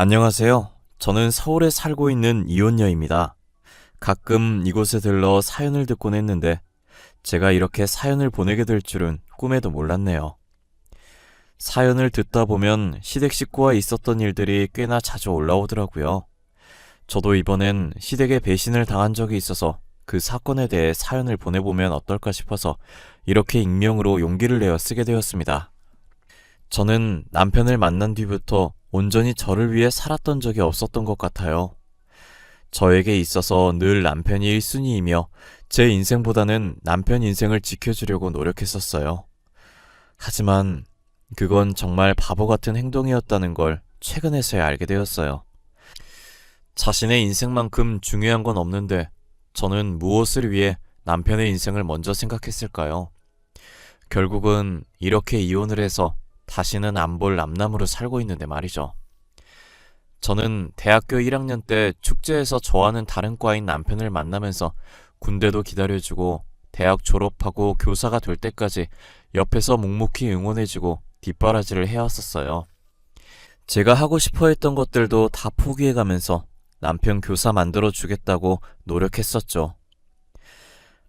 안녕하세요. 저는 서울에 살고 있는 이혼녀입니다. 가끔 이곳에 들러 사연을 듣곤 했는데 제가 이렇게 사연을 보내게 될 줄은 꿈에도 몰랐네요. 사연을 듣다 보면 시댁 식구와 있었던 일들이 꽤나 자주 올라오더라고요. 저도 이번엔 시댁에 배신을 당한 적이 있어서 그 사건에 대해 사연을 보내보면 어떨까 싶어서 이렇게 익명으로 용기를 내어 쓰게 되었습니다. 저는 남편을 만난 뒤부터 온전히 저를 위해 살았던 적이 없었던 것 같아요. 저에게 있어서 늘 남편이 1순위이며 제 인생보다는 남편 인생을 지켜주려고 노력했었어요. 하지만 그건 정말 바보 같은 행동이었다는 걸 최근에서야 알게 되었어요. 자신의 인생만큼 중요한 건 없는데 저는 무엇을 위해 남편의 인생을 먼저 생각했을까요? 결국은 이렇게 이혼을 해서 다시는 안 볼 남남으로 살고 있는데 말이죠. 저는 대학교 1학년 때 축제에서 저와는 다른 과인 남편을 만나면서 군대도 기다려주고 대학 졸업하고 교사가 될 때까지 옆에서 묵묵히 응원해주고 뒷바라지를 해왔었어요. 제가 하고 싶어 했던 것들도 다 포기해가면서 남편 교사 만들어주겠다고 노력했었죠.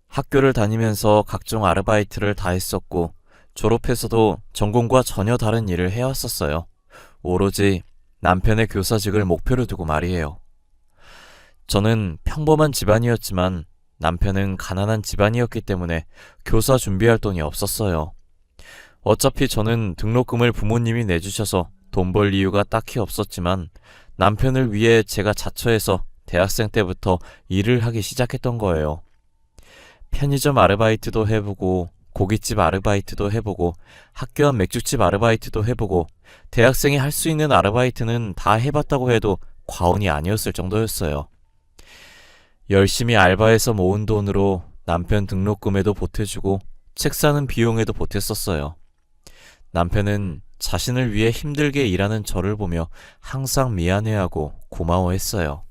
학교를 다니면서 각종 아르바이트를 다 했었고 졸업해서도 전공과 전혀 다른 일을 해왔었어요. 오로지 남편의 교사직을 목표로 두고 말이에요. 저는 평범한 집안이었지만 남편은 가난한 집안이었기 때문에 교사 준비할 돈이 없었어요. 어차피 저는 등록금을 부모님이 내주셔서 돈 벌 이유가 딱히 없었지만 남편을 위해 제가 자처해서 대학생 때부터 일을 하기 시작했던 거예요. 편의점 아르바이트도 해보고 고깃집 아르바이트도 해보고 학교 앞 맥주집 아르바이트도 해보고 대학생이 할 수 있는 아르바이트는 다 해봤다고 해도 과언이 아니었을 정도였어요. 열심히 알바해서 모은 돈으로 남편 등록금에도 보태주고 책 사는 비용에도 보탰었어요. 남편은 자신을 위해 힘들게 일하는 저를 보며 항상 미안해하고 고마워했어요.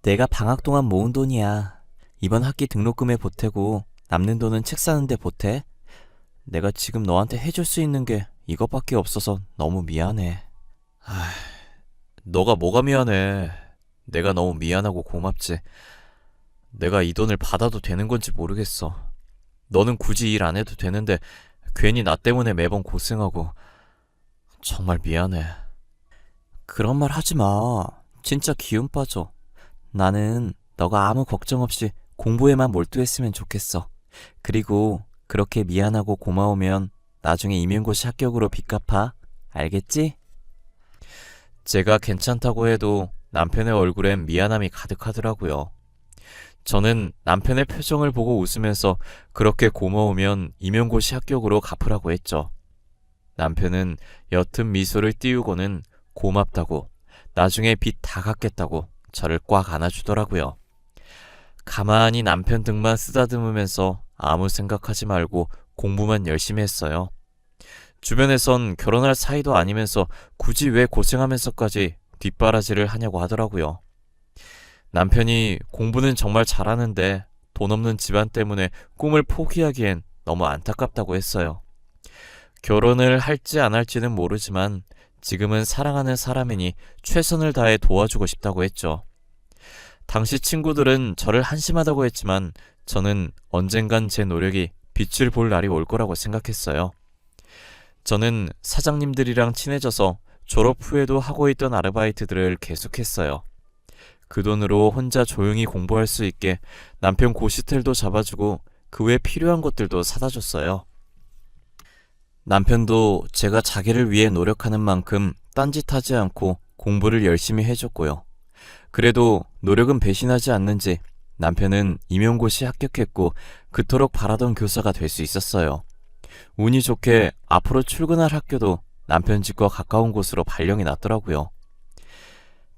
내가 방학 동안 모은 돈이야. 이번 학기 등록금에 보태고 남는 돈은 책 사는데 보태. 내가 지금 너한테 해줄 수 있는 게 이것밖에 없어서 너무 미안해. 너가 뭐가 미안해. 내가 너무 미안하고 고맙지. 내가 이 돈을 받아도 되는 건지 모르겠어. 너는 굳이 일 안 해도 되는데 괜히 나 때문에 매번 고생하고 정말 미안해. 그런 말 하지 마. 진짜 기운 빠져. 나는 너가 아무 걱정 없이 공부에만 몰두했으면 좋겠어. 그리고 그렇게 미안하고 고마우면 나중에 임용고시 합격으로 빚 갚아. 알겠지? 제가 괜찮다고 해도 남편의 얼굴엔 미안함이 가득하더라고요. 저는 남편의 표정을 보고 웃으면서 그렇게 고마우면 임용고시 합격으로 갚으라고 했죠. 남편은 옅은 미소를 띄우고는 고맙다고, 나중에 빚 다 갚겠다고 저를 꽉 안아주더라고요. 가만히 남편 등만 쓰다듬으면서 아무 생각하지 말고 공부만 열심히 했어요. 주변에선 결혼할 사이도 아니면서 굳이 왜 고생하면서까지 뒷바라지를 하냐고 하더라고요. 남편이 공부는 정말 잘하는데 돈 없는 집안 때문에 꿈을 포기하기엔 너무 안타깝다고 했어요. 결혼을 할지 안 할지는 모르지만 지금은 사랑하는 사람이니 최선을 다해 도와주고 싶다고 했죠. 당시 친구들은 저를 한심하다고 했지만 저는 언젠간 제 노력이 빛을 볼 날이 올 거라고 생각했어요. 저는 사장님들이랑 친해져서 졸업 후에도 하고 있던 아르바이트들을 계속했어요. 그 돈으로 혼자 조용히 공부할 수 있게 남편 고시텔도 잡아주고 그 외 필요한 것들도 사다 줬어요. 남편도 제가 자기를 위해 노력하는 만큼 딴짓하지 않고 공부를 열심히 해줬고요. 그래도 노력은 배신하지 않는지 남편은 임용고시 합격했고 그토록 바라던 교사가 될 수 있었어요. 운이 좋게 앞으로 출근할 학교도 남편 집과 가까운 곳으로 발령이 났더라고요.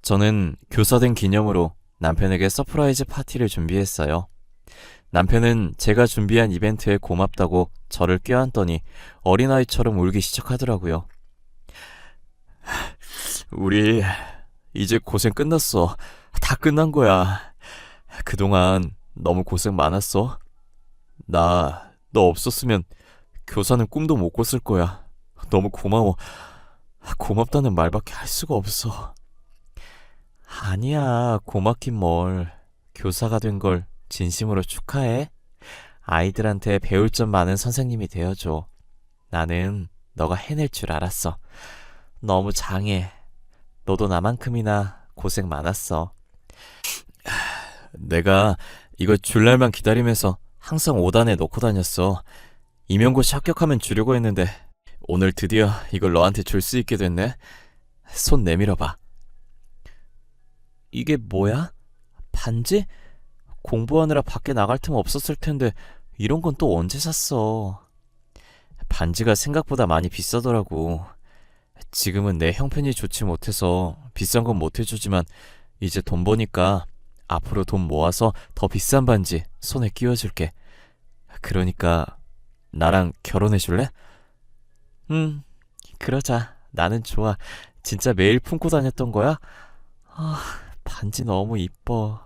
저는 교사 된 기념으로 남편에게 서프라이즈 파티를 준비했어요. 남편은 제가 준비한 이벤트에 고맙다고 저를 껴안더니 어린아이처럼 울기 시작하더라고요. 우리 이제 고생 끝났어. 다 끝난 거야. 그동안 너무 고생 많았어. 너 없었으면 교사는 꿈도 못 꿨을 거야. 너무 고마워. 고맙다는 말밖에 할 수가 없어. 아니야, 고맙긴 뭘. 교사가 된 걸 진심으로 축하해. 아이들한테 배울 점 많은 선생님이 되어줘. 나는 너가 해낼 줄 알았어. 너무 장해. 너도 나만큼이나 고생 많았어. 내가 이거 줄 날만 기다리면서 항상 5단에 넣고 다녔어. 임용고시 합격하면 주려고 했는데 오늘 드디어 이걸 너한테 줄 수 있게 됐네. 손 내밀어봐. 이게 뭐야? 반지? 공부하느라 밖에 나갈 틈 없었을 텐데 이런 건 또 언제 샀어? 반지가 생각보다 많이 비싸더라고. 지금은 내 형편이 좋지 못해서 비싼 건 못 해주지만 이제 돈 버니까 앞으로 돈 모아서 더 비싼 반지 손에 끼워줄게. 그러니까 나랑 결혼해줄래? 그러자. 나는 좋아. 진짜 매일 품고 다녔던 거야? 반지 너무 이뻐.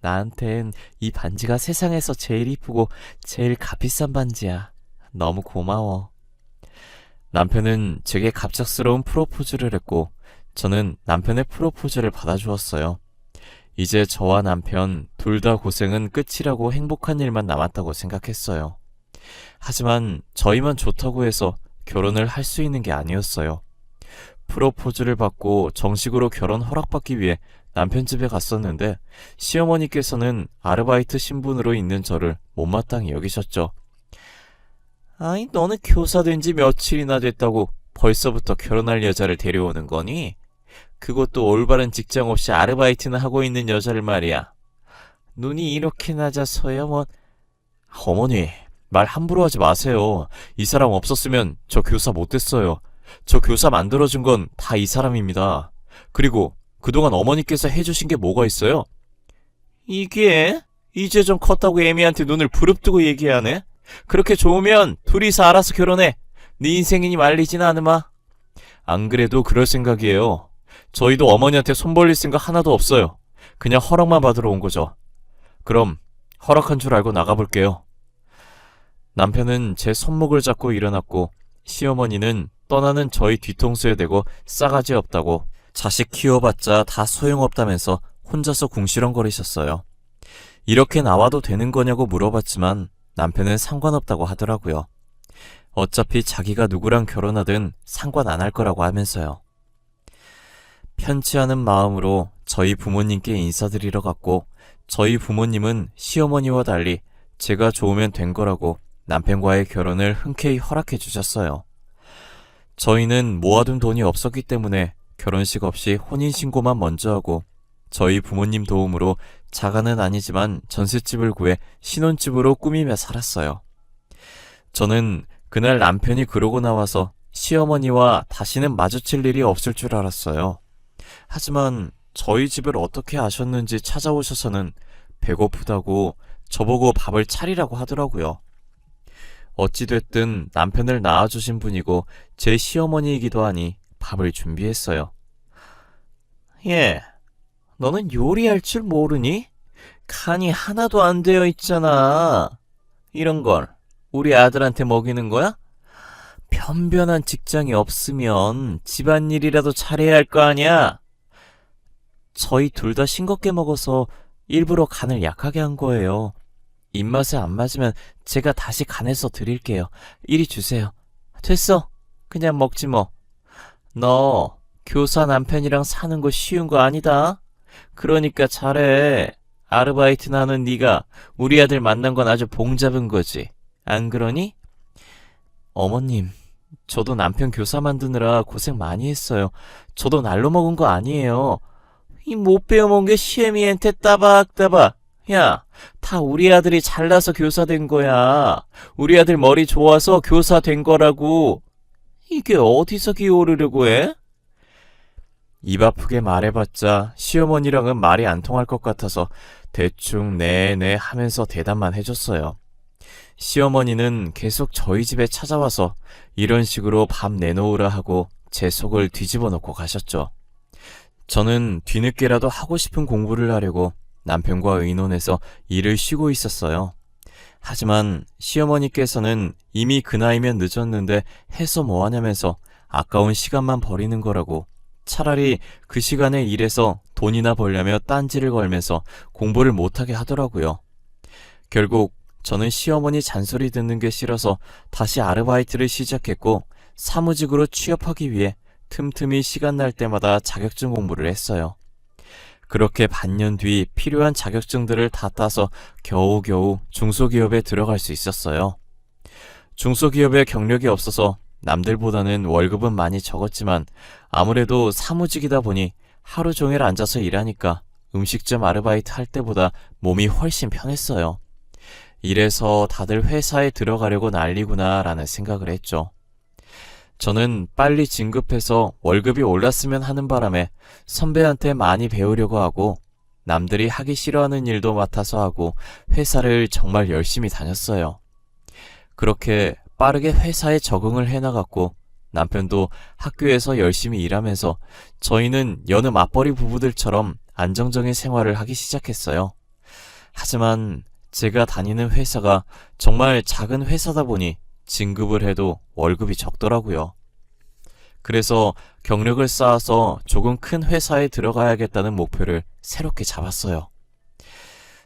나한텐 이 반지가 세상에서 제일 이쁘고 제일 값비싼 반지야. 너무 고마워. 남편은 제게 갑작스러운 프로포즈를 했고 저는 남편의 프로포즈를 받아주었어요. 이제 저와 남편 둘 다 고생은 끝이라고 행복한 일만 남았다고 생각했어요. 하지만 저희만 좋다고 해서 결혼을 할 수 있는 게 아니었어요. 프로포즈를 받고 정식으로 결혼 허락받기 위해 남편 집에 갔었는데 시어머니께서는 아르바이트 신분으로 있는 저를 못마땅히 여기셨죠. 아이, 너는 교사 된 지 며칠이나 됐다고 벌써부터 결혼할 여자를 데려오는 거니? 그것도 올바른 직장 없이 아르바이트나 하고 있는 여자를 말이야. 눈이 이렇게 낮아서야 뭐... 어머니, 말 함부로 하지 마세요. 이 사람 없었으면 저 교사 못됐어요. 저 교사 만들어준 건 다 이 사람입니다. 그리고 그동안 어머니께서 해주신 게 뭐가 있어요? 이게? 이제 좀 컸다고 애미한테 눈을 부릅뜨고 얘기하네? 그렇게 좋으면 둘이서 알아서 결혼해. 네 인생이니 말리진 않으마. 안 그래도 그럴 생각이에요. 저희도 어머니한테 손 벌릴 생각 하나도 없어요. 그냥 허락만 받으러 온 거죠. 그럼 허락한 줄 알고 나가볼게요. 남편은 제 손목을 잡고 일어났고 시어머니는 떠나는 저희 뒤통수에 대고 싸가지 없다고 자식 키워봤자 다 소용없다면서 혼자서 궁시렁거리셨어요. 이렇게 나와도 되는 거냐고 물어봤지만 남편은 상관없다고 하더라고요. 어차피 자기가 누구랑 결혼하든 상관 안 할 거라고 하면서요. 편치 않은 마음으로 저희 부모님께 인사드리러 갔고 저희 부모님은 시어머니와 달리 제가 좋으면 된 거라고 남편과의 결혼을 흔쾌히 허락해 주셨어요. 저희는 모아둔 돈이 없었기 때문에 결혼식 없이 혼인신고만 먼저 하고 저희 부모님 도움으로 자가는 아니지만 전셋집을 구해 신혼집으로 꾸미며 살았어요. 저는 그날 남편이 그러고 나와서 시어머니와 다시는 마주칠 일이 없을 줄 알았어요. 하지만 저희 집을 어떻게 아셨는지 찾아오셔서는 배고프다고 저보고 밥을 차리라고 하더라고요. 어찌됐든 남편을 낳아주신 분이고 제 시어머니이기도 하니 밥을 준비했어요. 예, 너는 요리할 줄 모르니? 간이 하나도 안 되어 있잖아. 이런 걸 우리 아들한테 먹이는 거야? 변변한 직장이 없으면 집안일이라도 잘해야 할 거 아니야? 저희 둘 다 싱겁게 먹어서 일부러 간을 약하게 한 거예요. 입맛에 안 맞으면 제가 다시 간해서 드릴게요. 이리 주세요. 됐어. 그냥 먹지 뭐. 너 교사 남편이랑 사는 거 쉬운 거 아니다. 그러니까 잘해. 아르바이트나 하는 네가 우리 아들 만난 건 아주 봉 잡은 거지. 안 그러니? 어머님, 저도 남편 교사 만드느라 고생 많이 했어요. 저도 날로 먹은 거 아니에요. 이 못 배워먹은 게 시애미한테 따박따박. 야, 다 우리 아들이 잘나서 교사 된 거야. 우리 아들 머리 좋아서 교사 된 거라고. 이게 어디서 기어오르려고 해? 입 아프게 말해봤자 시어머니랑은 말이 안 통할 것 같아서 대충 네네 하면서 대답만 해줬어요. 시어머니는 계속 저희 집에 찾아와서 이런 식으로 밥 내놓으라 하고 제 속을 뒤집어 놓고 가셨죠. 저는 뒤늦게라도 하고 싶은 공부를 하려고 남편과 의논해서 일을 쉬고 있었어요. 하지만 시어머니께서는 이미 그 나이면 늦었는데 해서 뭐하냐면서 아까운 시간만 버리는 거라고 차라리 그 시간에 일해서 돈이나 벌려며 딴지를 걸면서 공부를 못하게 하더라고요. 결국 저는 시어머니 잔소리 듣는 게 싫어서 다시 아르바이트를 시작했고 사무직으로 취업하기 위해 틈틈이 시간 날 때마다 자격증 공부를 했어요. 그렇게 반년 뒤 필요한 자격증들을 다 따서 겨우겨우 중소기업에 들어갈 수 있었어요. 중소기업에 경력이 없어서 남들보다는 월급은 많이 적었지만 아무래도 사무직이다 보니 하루 종일 앉아서 일하니까 음식점 아르바이트 할 때보다 몸이 훨씬 편했어요. 이래서 다들 회사에 들어가려고 난리구나 라는 생각을 했죠. 저는 빨리 진급해서 월급이 올랐으면 하는 바람에 선배한테 많이 배우려고 하고 남들이 하기 싫어하는 일도 맡아서 하고 회사를 정말 열심히 다녔어요. 그렇게 빠르게 회사에 적응을 해나갔고 남편도 학교에서 열심히 일하면서 저희는 여느 맞벌이 부부들처럼 안정적인 생활을 하기 시작했어요. 하지만 제가 다니는 회사가 정말 작은 회사다 보니 진급을 해도 월급이 적더라고요. 그래서 경력을 쌓아서 조금 큰 회사에 들어가야겠다는 목표를 새롭게 잡았어요.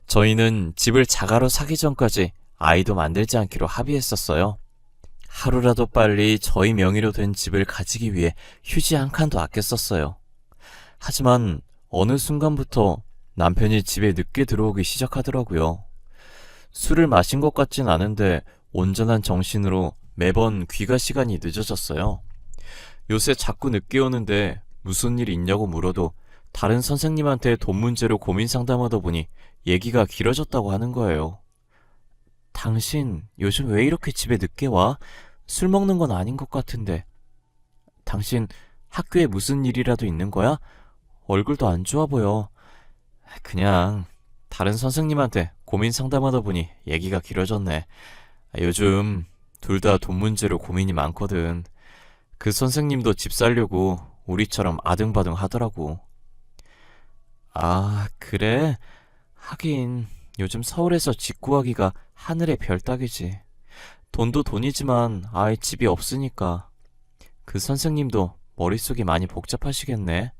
저희는 집을 자가로 사기 전까지 아이도 만들지 않기로 합의했었어요. 하루라도 빨리 저희 명의로 된 집을 가지기 위해 휴지 한 칸도 아껴 썼어요. 하지만 어느 순간부터 남편이 집에 늦게 들어오기 시작하더라고요. 술을 마신 것 같진 않은데 온전한 정신으로 매번 귀가 시간이 늦어졌어요. 요새 자꾸 늦게 오는데 무슨 일 있냐고 물어도 다른 선생님한테 돈 문제로 고민 상담하다 보니 얘기가 길어졌다고 하는 거예요. 당신 요즘 왜 이렇게 집에 늦게 와? 술 먹는 건 아닌 것 같은데. 당신 학교에 무슨 일이라도 있는 거야? 얼굴도 안 좋아 보여. 그냥 다른 선생님한테 고민 상담하다 보니 얘기가 길어졌네. 요즘 둘 다 돈 문제로 고민이 많거든. 그 선생님도 집 살려고 우리처럼 아등바등 하더라고. 아, 그래? 하긴 요즘 서울에서 집 구하기가 하늘의 별 따기지. 돈도 돈이지만 아예 집이 없으니까. 그 선생님도 머릿속이 많이 복잡하시겠네.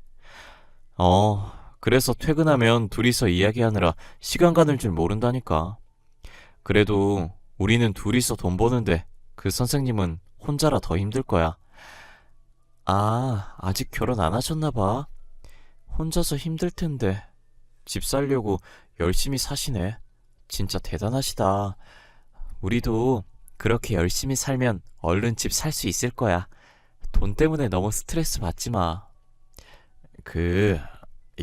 그래서 퇴근하면 둘이서 이야기하느라 시간 가는 줄 모른다니까. 그래도 우리는 둘이서 돈 버는데 그 선생님은 혼자라 더 힘들 거야. 아, 아직 결혼 안 하셨나 봐. 혼자서 힘들 텐데 집 살려고 열심히 사시네. 진짜 대단하시다. 우리도 그렇게 열심히 살면 얼른 집 살 수 있을 거야. 돈 때문에 너무 스트레스 받지 마.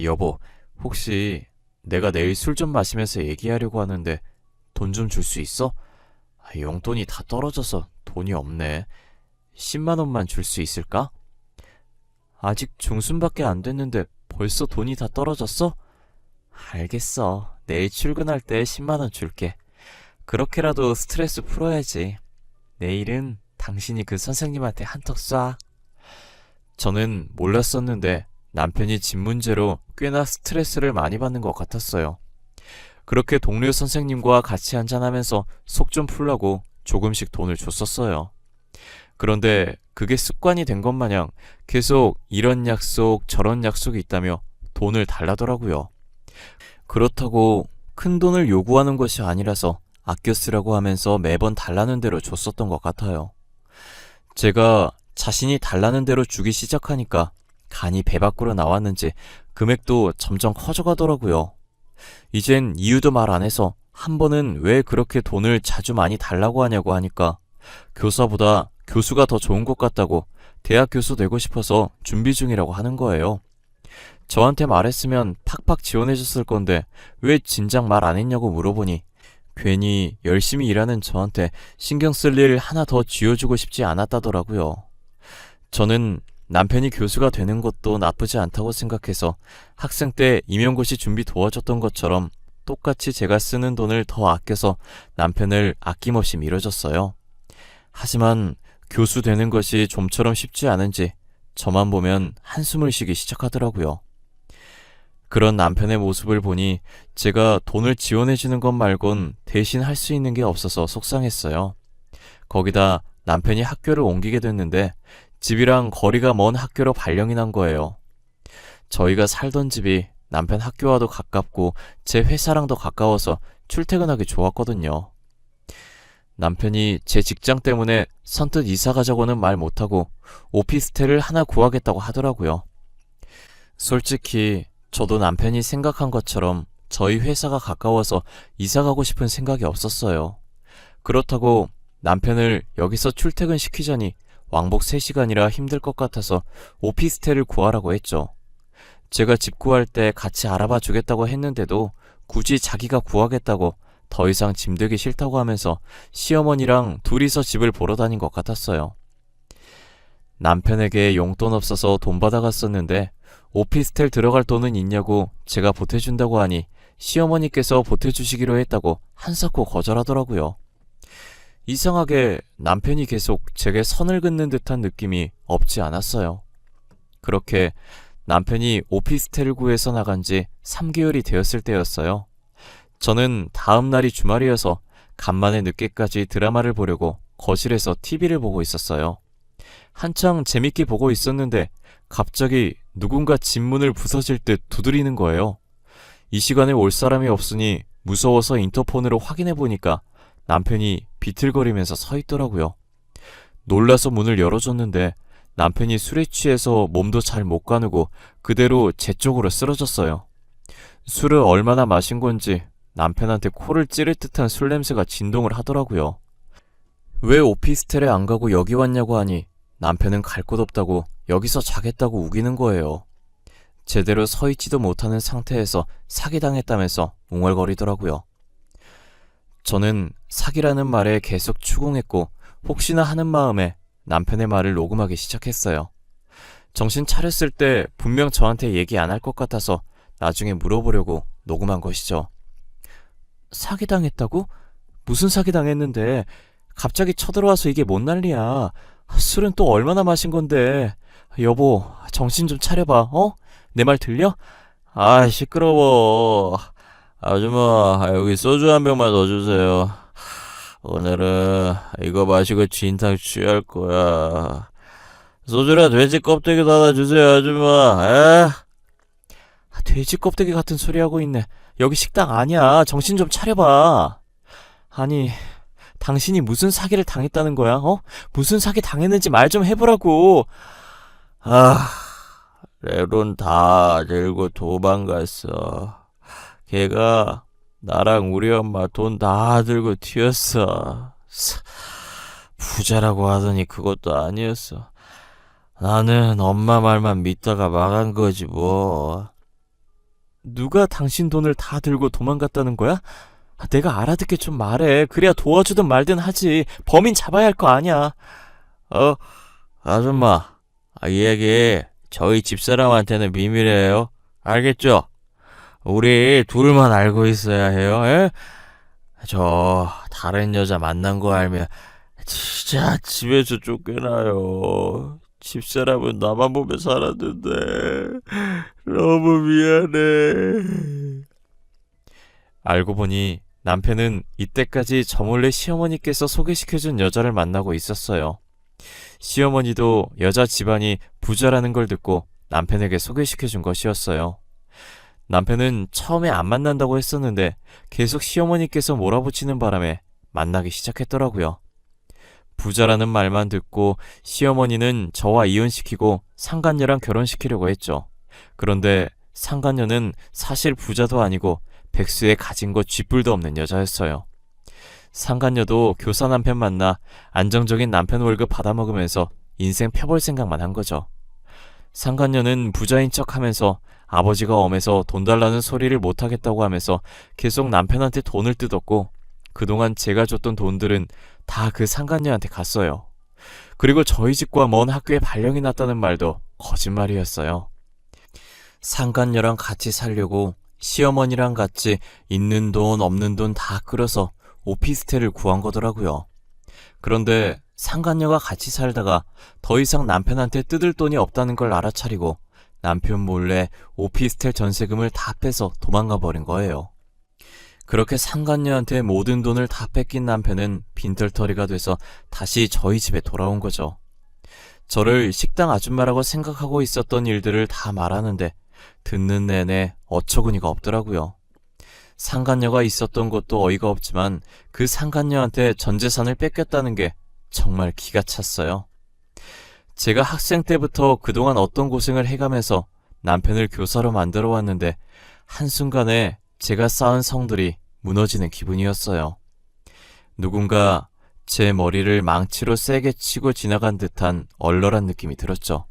여보, 혹시 내가 내일 술 좀 마시면서 얘기하려고 하는데 돈 좀 줄 수 있어? 용돈이 다 떨어져서 돈이 없네. 10만 원만 줄 수 있을까? 아직 중순밖에 안 됐는데 벌써 돈이 다 떨어졌어? 알겠어. 내일 출근할 때 10만 원 줄게. 그렇게라도 스트레스 풀어야지. 내일은 당신이 그 선생님한테 한턱 쏴. 저는 몰랐었는데 남편이 집 문제로 꽤나 스트레스를 많이 받는 것 같았어요. 그렇게 동료 선생님과 같이 한잔하면서 속 좀 풀라고 조금씩 돈을 줬었어요. 그런데 그게 습관이 된 것 마냥 계속 이런 약속 저런 약속이 있다며 돈을 달라더라고요. 그렇다고 큰 돈을 요구하는 것이 아니라서 아껴 쓰라고 하면서 매번 달라는 대로 줬었던 것 같아요. 제가 자신이 달라는 대로 주기 시작하니까 간이 배 밖으로 나왔는지 금액도 점점 커져가더라고요. 이젠 이유도 말 안 해서 한 번은 왜 그렇게 돈을 자주 많이 달라고 하냐고 하니까 교사보다 교수가 더 좋은 것 같다고 대학 교수 되고 싶어서 준비 중이라고 하는 거예요. 저한테 말했으면 팍팍 지원해줬을 건데 왜 진작 말 안 했냐고 물어보니 괜히 열심히 일하는 저한테 신경 쓸 일 하나 더 쥐어주고 싶지 않았다더라고요. 저는 남편이 교수가 되는 것도 나쁘지 않다고 생각해서 학생 때 임용고시 준비 도와줬던 것처럼 똑같이 제가 쓰는 돈을 더 아껴서 남편을 아낌없이 밀어줬어요. 하지만 교수 되는 것이 좀처럼 쉽지 않은지 저만 보면 한숨을 쉬기 시작하더라고요. 그런 남편의 모습을 보니 제가 돈을 지원해주는 것 말곤 대신 할 수 있는 게 없어서 속상했어요. 거기다 남편이 학교를 옮기게 됐는데 집이랑 거리가 먼 학교로 발령이 난 거예요. 저희가 살던 집이 남편 학교와도 가깝고 제 회사랑도 가까워서 출퇴근하기 좋았거든요. 남편이 제 직장 때문에 선뜻 이사 가자고는 말 못하고 오피스텔을 하나 구하겠다고 하더라고요. 솔직히 저도 남편이 생각한 것처럼 저희 회사가 가까워서 이사 가고 싶은 생각이 없었어요. 그렇다고 남편을 여기서 출퇴근시키자니 왕복 3시간이라 힘들 것 같아서 오피스텔을 구하라고 했죠. 제가 집 구할 때 같이 알아봐 주겠다고 했는데도 굳이 자기가 구하겠다고 더 이상 짐들기 싫다고 하면서 시어머니랑 둘이서 집을 보러 다닌 것 같았어요. 남편에게 용돈 없어서 돈 받아갔었는데 오피스텔 들어갈 돈은 있냐고 제가 보태준다고 하니 시어머니께서 보태주시기로 했다고 한사코 거절하더라고요. 이상하게 남편이 계속 제게 선을 긋는 듯한 느낌이 없지 않았어요. 그렇게 남편이 오피스텔을 구해서 나간 지 3개월이 되었을 때였어요. 저는 다음 날이 주말이어서 간만에 늦게까지 드라마를 보려고 거실에서 TV를 보고 있었어요. 한창 재밌게 보고 있었는데 갑자기 누군가 집 문을 부서질 듯 두드리는 거예요. 이 시간에 올 사람이 없으니 무서워서 인터폰으로 확인해 보니까 남편이 비틀거리면서 서 있더라고요. 놀라서 문을 열어줬는데 남편이 술에 취해서 몸도 잘 못 가누고 그대로 제 쪽으로 쓰러졌어요. 술을 얼마나 마신 건지 남편한테 코를 찌를 듯한 술 냄새가 진동을 하더라고요. 왜 오피스텔에 안 가고 여기 왔냐고 하니 남편은 갈 곳 없다고 여기서 자겠다고 우기는 거예요. 제대로 서 있지도 못하는 상태에서 사기당했다면서 웅얼거리더라고요. 저는 사기라는 말에 계속 추궁했고 혹시나 하는 마음에 남편의 말을 녹음하기 시작했어요. 정신 차렸을 때 분명 저한테 얘기 안 할 것 같아서 나중에 물어보려고 녹음한 것이죠. 사기당했다고? 무슨 사기당했는데 갑자기 쳐들어와서 이게 뭔 난리야. 술은 또 얼마나 마신 건데. 여보, 정신 좀 차려봐. 내 말 들려? 아, 시끄러워. 아줌마, 여기 소주 한 병만 더 주세요. 오늘은 이거 마시고 진탕 취할 거야. 소주랑 돼지 껍데기도 하나 주세요, 아줌마. 돼지 껍데기 같은 소리 하고 있네. 여기 식당 아니야. 정신 좀 차려봐. 아니, 당신이 무슨 사기를 당했다는 거야? 무슨 사기 당했는지 말 좀 해보라고. 내 돈 다 들고 도망갔어. 걔가 나랑 우리 엄마 돈 다 들고 튀었어. 부자라고 하더니 그것도 아니었어. 나는 엄마 말만 믿다가 망한 거지 뭐. 누가 당신 돈을 다 들고 도망갔다는 거야? 내가 알아듣게 좀 말해. 그래야 도와주든 말든 하지. 범인 잡아야 할 거 아니야. 아줌마, 이 얘기 저희 집사람한테는 비밀이에요. 알겠죠? 우리 둘만 알고 있어야 해요. 에? 저 다른 여자 만난 거 알면 진짜 집에서 쫓겨나요. 집사람은 나만 보며 살았는데 너무 미안해. 알고 보니 남편은 이때까지 저 몰래 시어머니께서 소개시켜준 여자를 만나고 있었어요. 시어머니도 여자 집안이 부자라는 걸 듣고 남편에게 소개시켜준 것이었어요. 남편은 처음에 안 만난다고 했었는데 계속 시어머니께서 몰아붙이는 바람에 만나기 시작했더라고요. 부자라는 말만 듣고 시어머니는 저와 이혼시키고 상간녀랑 결혼시키려고 했죠. 그런데 상간녀는 사실 부자도 아니고 백수에 가진 것 쥐뿔도 없는 여자였어요. 상간녀도 교사 남편 만나 안정적인 남편 월급 받아먹으면서 인생 펴볼 생각만 한 거죠. 상간녀는 부자인 척하면서 아버지가 엄해서 돈 달라는 소리를 못하겠다고 하면서 계속 남편한테 돈을 뜯었고 그동안 제가 줬던 돈들은 다 그 상간녀한테 갔어요. 그리고 저희 집과 먼 학교에 발령이 났다는 말도 거짓말이었어요. 상간녀랑 같이 살려고 시어머니랑 같이 있는 돈 없는 돈 다 끌어서 오피스텔을 구한 거더라고요. 그런데 상간녀가 같이 살다가 더 이상 남편한테 뜯을 돈이 없다는 걸 알아차리고 남편 몰래 오피스텔 전세금을 다 빼서 도망가 버린 거예요. 그렇게 상간녀한테 모든 돈을 다 뺏긴 남편은 빈털터리가 돼서 다시 저희 집에 돌아온 거죠. 저를 식당 아줌마라고 생각하고 있었던 일들을 다 말하는데 듣는 내내 어처구니가 없더라고요. 상간녀가 있었던 것도 어이가 없지만 그 상간녀한테 전 재산을 뺏겼다는 게 정말 기가 찼어요. 제가 학생 때부터 그동안 어떤 고생을 해가면서 남편을 교사로 만들어 왔는데 한순간에 제가 쌓은 성들이 무너지는 기분이었어요. 누군가 제 머리를 망치로 세게 치고 지나간 듯한 얼얼한 느낌이 들었죠.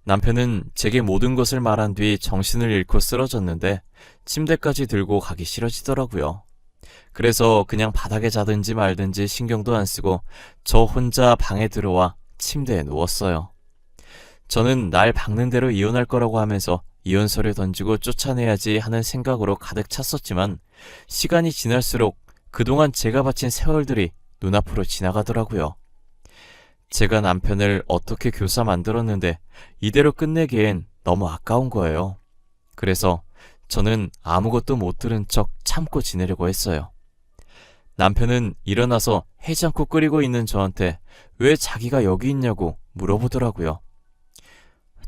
남편은 제게 모든 것을 말한 뒤 정신을 잃고 쓰러졌는데 침대까지 들고 가기 싫어지더라고요. 그래서 그냥 바닥에 자든지 말든지 신경도 안 쓰고 저 혼자 방에 들어와 침대에 누웠어요. 저는 날 박는 대로 이혼할 거라고 하면서 이혼서를 던지고 쫓아내야지 하는 생각으로 가득 찼었지만 시간이 지날수록 그동안 제가 바친 세월들이 눈앞으로 지나가더라고요. 제가 남편을 어떻게 교사 만들었는데 이대로 끝내기엔 너무 아까운 거예요. 그래서 저는 아무것도 못 들은 척 참고 지내려고 했어요. 남편은 일어나서 해장국 끓이고 있는 저한테 왜 자기가 여기 있냐고 물어보더라고요.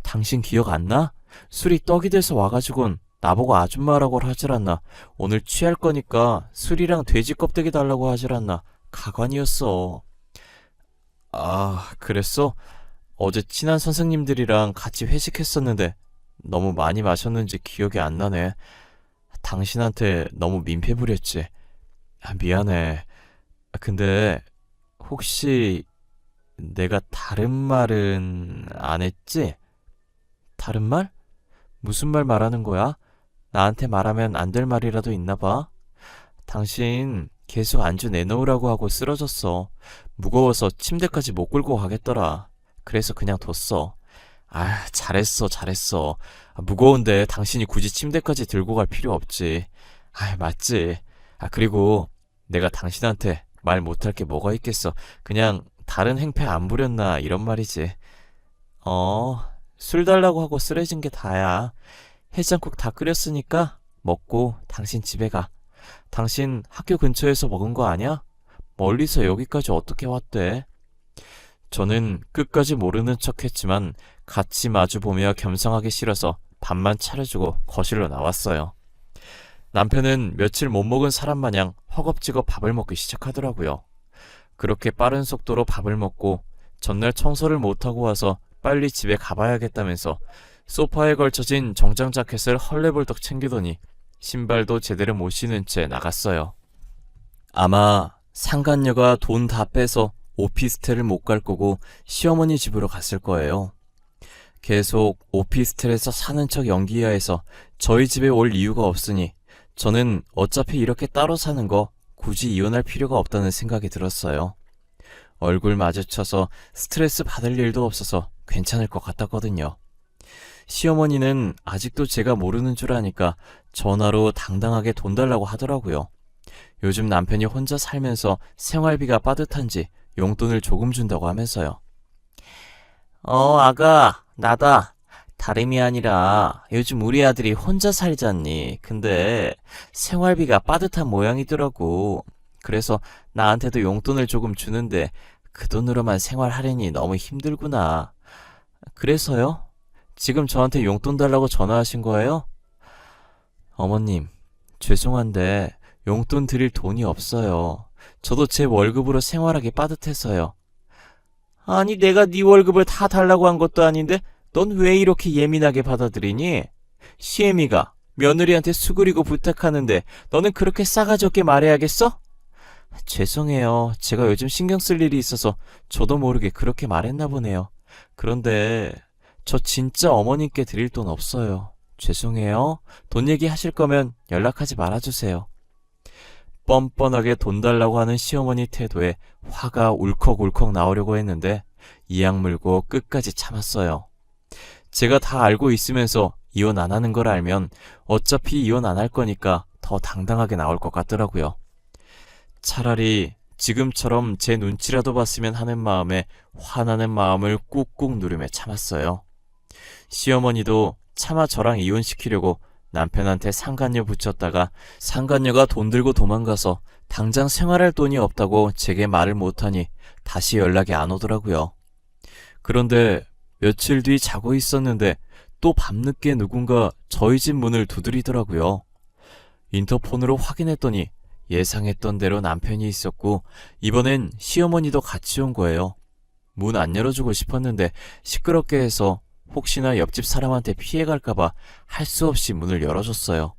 당신 기억 안 나? 술이 떡이 돼서 와가지곤 나보고 아줌마라고 하질 않나. 오늘 취할 거니까 술이랑 돼지 껍데기 달라고 하질 않나. 가관이었어. 아, 그랬어? 어제 친한 선생님들이랑 같이 회식했었는데 너무 많이 마셨는지 기억이 안 나네. 당신한테 너무 민폐 부렸지. 아, 미안해. 근데 혹시 내가 다른 말은 안 했지? 다른 말? 무슨 말 말하는 거야? 나한테 말하면 안 될 말이라도 있나 봐. 당신 계속 안주 내놓으라고 하고 쓰러졌어. 무거워서 침대까지 못 끌고 가겠더라. 그래서 그냥 뒀어. 아, 잘했어. 무거운데 당신이 굳이 침대까지 들고 갈 필요 없지. 아, 맞지. 아, 그리고 내가 당신한테 말 못할 게 뭐가 있겠어. 그냥 다른 행패 안 부렸나 이런 말이지. 술 달라고 하고 쓰러진 게 다야. 해장국 다 끓였으니까 먹고 당신 집에 가. 당신 학교 근처에서 먹은 거 아냐? 멀리서 여기까지 어떻게 왔대? 저는 끝까지 모르는 척 했지만 같이 마주보며 겸상하기 싫어서 밥만 차려주고 거실로 나왔어요. 남편은 며칠 못 먹은 사람 마냥 허겁지겁 밥을 먹기 시작하더라고요. 그렇게 빠른 속도로 밥을 먹고 전날 청소를 못하고 와서 빨리 집에 가봐야겠다면서 소파에 걸쳐진 정장 자켓을 헐레벌떡 챙기더니 신발도 제대로 못 신은 채 나갔어요. 아마 상간녀가 돈 다 빼서 오피스텔을 못 갈 거고 시어머니 집으로 갔을 거예요. 계속 오피스텔에서 사는 척 연기해야 해서 저희 집에 올 이유가 없으니 저는 어차피 이렇게 따로 사는 거 굳이 이혼할 필요가 없다는 생각이 들었어요. 얼굴 마주쳐서 스트레스 받을 일도 없어서 괜찮을 것 같았거든요. 시어머니는 아직도 제가 모르는 줄 아니까 전화로 당당하게 돈 달라고 하더라고요. 요즘 남편이 혼자 살면서 생활비가 빠듯한지 용돈을 조금 준다고 하면서요. 아가, 나다. 다름이 아니라 요즘 우리 아들이 혼자 살잖니. 근데 생활비가 빠듯한 모양이더라고. 그래서 나한테도 용돈을 조금 주는데 그 돈으로만 생활하려니 너무 힘들구나. 그래서요? 지금 저한테 용돈 달라고 전화하신 거예요? 어머님, 죄송한데 용돈 드릴 돈이 없어요. 저도 제 월급으로 생활하기 빠듯해서요. 아니, 내가 네 월급을 다 달라고 한 것도 아닌데 넌 왜 이렇게 예민하게 받아들이니? 시애미가 며느리한테 수그리고 부탁하는데 너는 그렇게 싸가지 없게 말해야겠어? 죄송해요. 제가 요즘 신경 쓸 일이 있어서 저도 모르게 그렇게 말했나 보네요. 그런데 저 진짜 어머님께 드릴 돈 없어요. 죄송해요. 돈 얘기하실 거면 연락하지 말아주세요. 뻔뻔하게 돈 달라고 하는 시어머니 태도에 화가 울컥울컥 나오려고 했는데 이악 물고 끝까지 참았어요. 제가 다 알고 있으면서 이혼 안 하는 걸 알면 어차피 이혼 안 할 거니까 더 당당하게 나올 것 같더라고요. 차라리 지금처럼 제 눈치라도 봤으면 하는 마음에 화나는 마음을 꾹꾹 누르며 참았어요. 시어머니도 차마 저랑 이혼시키려고 남편한테 상간녀 붙였다가 상간녀가 돈 들고 도망가서 당장 생활할 돈이 없다고 제게 말을 못하니 다시 연락이 안 오더라고요. 그런데 며칠 뒤 자고 있었는데 또 밤늦게 누군가 저희 집 문을 두드리더라고요. 인터폰으로 확인했더니 예상했던 대로 남편이 있었고 이번엔 시어머니도 같이 온 거예요. 문 안 열어주고 싶었는데 시끄럽게 해서 혹시나 옆집 사람한테 피해갈까봐 할 수 없이 문을 열어줬어요.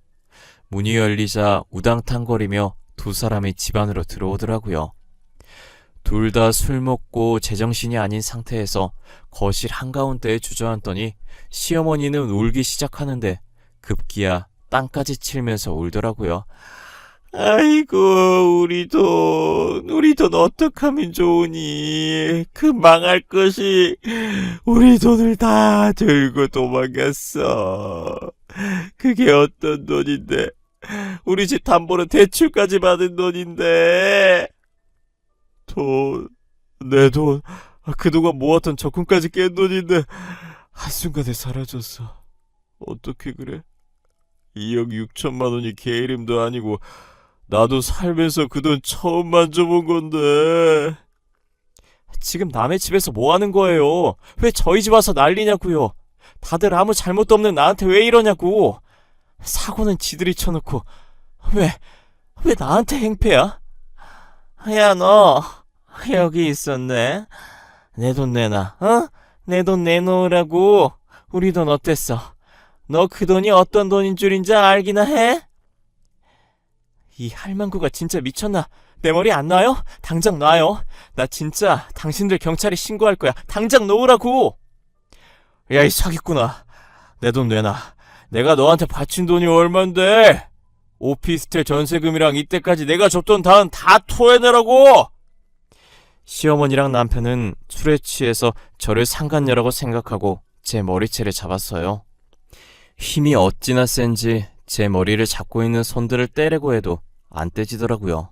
문이 열리자 우당탕거리며 두 사람이 집 안으로 들어오더라고요. 둘 다 술 먹고 제정신이 아닌 상태에서 거실 한가운데에 주저앉더니 시어머니는 울기 시작하는데 급기야 땅까지 치면서 울더라고요. 아이고, 우리 돈 어떡하면 좋으니? 그 망할 것이 우리 돈을 다 들고 도망갔어. 그게 어떤 돈인데? 우리 집 담보로 대출까지 받은 돈인데. 내 돈, 그동안 모았던 적금까지 깬 돈인데 한순간에 사라졌어. 어떻게 그래? 2억 6천만 원이 걔 이름도 아니고 나도 살면서 그 돈 처음 만져본 건데. 지금 남의 집에서 뭐 하는 거예요? 왜 저희 집 와서 난리냐고요? 다들 아무 잘못도 없는 나한테 왜 이러냐고. 사고는 지들이 쳐놓고 왜 나한테 행패야? 야, 너 여기 있었네. 내 돈 내놔. 내 돈 내놓으라고. 우리 돈 어땠어? 너 그 돈이 어떤 돈인 줄인지 알기나 해? 이 할망구가 진짜 미쳤나? 내 머리 안 놔요? 당장 놔요. 나 진짜 당신들 경찰에 신고할 거야. 당장 놓으라고. 야, 이 사기꾼아, 내 돈 내놔. 내가 너한테 바친 돈이 얼만데? 오피스텔 전세금이랑 이때까지 내가 줬던 돈 다 토해내라고. 시어머니랑 남편은 술에 취해서 저를 상간녀라고 생각하고 제 머리채를 잡았어요. 힘이 어찌나 센지 제 머리를 잡고 있는 손들을 떼려고 해도 안 떼지더라고요.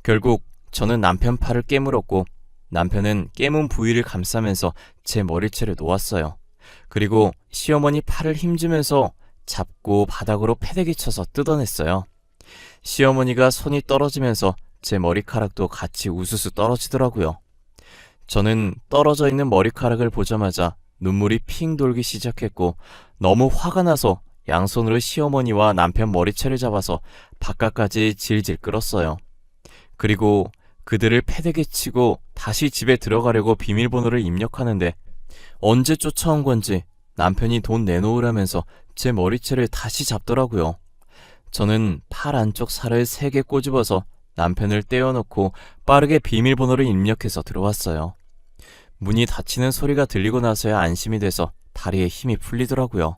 결국 저는 남편 팔을 깨물었고 남편은 깨문 부위를 감싸면서 제 머리채를 놓았어요. 그리고 시어머니 팔을 힘주면서 잡고 바닥으로 패대기 쳐서 뜯어냈어요. 시어머니가 손이 떨어지면서 제 머리카락도 같이 우수수 떨어지더라고요. 저는 떨어져 있는 머리카락을 보자마자 눈물이 핑 돌기 시작했고 너무 화가 나서 양손으로 시어머니와 남편 머리채를 잡아서 바깥까지 질질 끌었어요. 그리고 그들을 패대기 치고 다시 집에 들어가려고 비밀번호를 입력하는데 언제 쫓아온 건지 남편이 돈 내놓으라면서 제 머리채를 다시 잡더라고요. 저는 팔 안쪽 살을 3개 꼬집어서 남편을 떼어놓고 빠르게 비밀번호를 입력해서 들어왔어요. 문이 닫히는 소리가 들리고 나서야 안심이 돼서 다리에 힘이 풀리더라고요.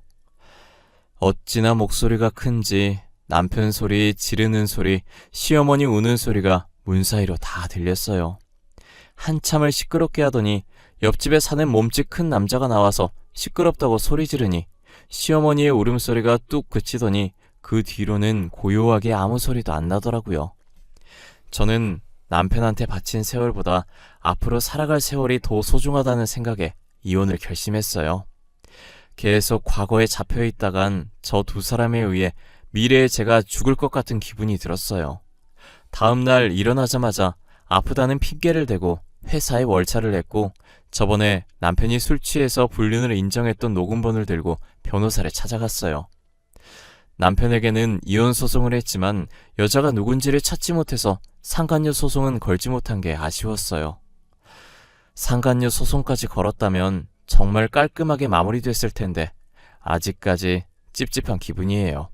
어찌나 목소리가 큰지 남편 소리, 지르는 소리, 시어머니 우는 소리가 문 사이로 다 들렸어요. 한참을 시끄럽게 하더니 옆집에 사는 몸집 큰 남자가 나와서 시끄럽다고 소리 지르니 시어머니의 울음소리가 뚝 그치더니 그 뒤로는 고요하게 아무 소리도 안 나더라고요. 저는 남편한테 바친 세월보다 앞으로 살아갈 세월이 더 소중하다는 생각에 이혼을 결심했어요. 계속 과거에 잡혀있다간 저 두 사람에 의해 미래에 제가 죽을 것 같은 기분이 들었어요. 다음날 일어나자마자 아프다는 핑계를 대고 회사에 월차를 냈고 저번에 남편이 술 취해서 불륜을 인정했던 녹음본을 들고 변호사를 찾아갔어요. 남편에게는 이혼 소송을 했지만 여자가 누군지를 찾지 못해서 상간녀 소송은 걸지 못한 게 아쉬웠어요. 상간녀 소송까지 걸었다면 정말 깔끔하게 마무리됐을 텐데 아직까지 찝찝한 기분이에요.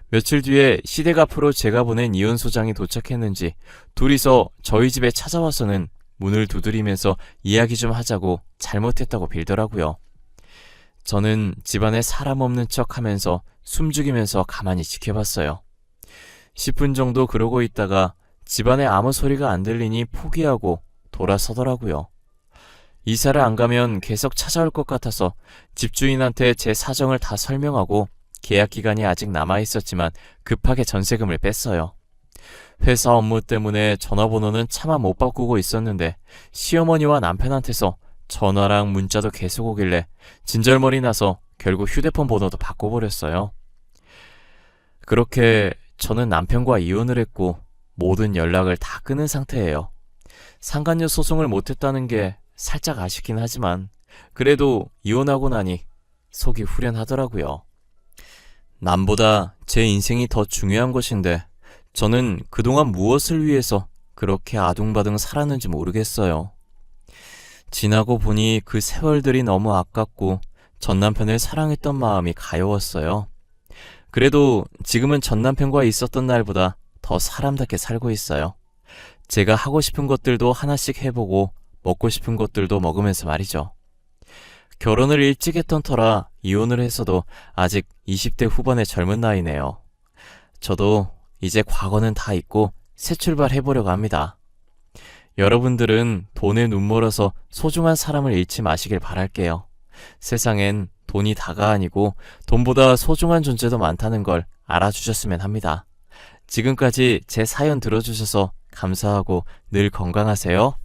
며칠 뒤에 시댁 앞으로 제가 보낸 이혼 소장이 도착했는지 둘이서 저희 집에 찾아와서는 문을 두드리면서 이야기 좀 하자고 잘못했다고 빌더라고요. 저는 집안에 사람 없는 척 하면서 숨죽이면서 가만히 지켜봤어요. 10분 정도 그러고 있다가 집안에 아무 소리가 안 들리니 포기하고 돌아서더라고요. 이사를 안 가면 계속 찾아올 것 같아서 집주인한테 제 사정을 다 설명하고 계약 기간이 아직 남아있었지만 급하게 전세금을 뺐어요. 회사 업무 때문에 전화번호는 차마 못 바꾸고 있었는데 시어머니와 남편한테서 전화랑 문자도 계속 오길래 진절머리 나서 결국 휴대폰 번호도 바꿔버렸어요. 그렇게 저는 남편과 이혼을 했고 모든 연락을 다 끊은 상태예요. 상간녀 소송을 못했다는 게 살짝 아쉽긴 하지만 그래도 이혼하고 나니 속이 후련하더라고요. 남보다 제 인생이 더 중요한 것인데 저는 그동안 무엇을 위해서 그렇게 아둥바둥 살았는지 모르겠어요. 지나고 보니 그 세월들이 너무 아깝고 전 남편을 사랑했던 마음이 가여웠어요. 그래도 지금은 전 남편과 있었던 날보다 더 사람답게 살고 있어요. 제가 하고 싶은 것들도 하나씩 해보고 먹고 싶은 것들도 먹으면서 말이죠. 결혼을 일찍 했던 터라 이혼을 했어도 아직 20대 후반의 젊은 나이네요. 저도 이제 과거는 다 잊고 새 출발해보려고 합니다. 여러분들은 돈에 눈멀어서 소중한 사람을 잃지 마시길 바랄게요. 세상엔 돈이 다가 아니고 돈보다 소중한 존재도 많다는 걸 알아주셨으면 합니다. 지금까지 제 사연 들어주셔서 감사하고 늘 건강하세요.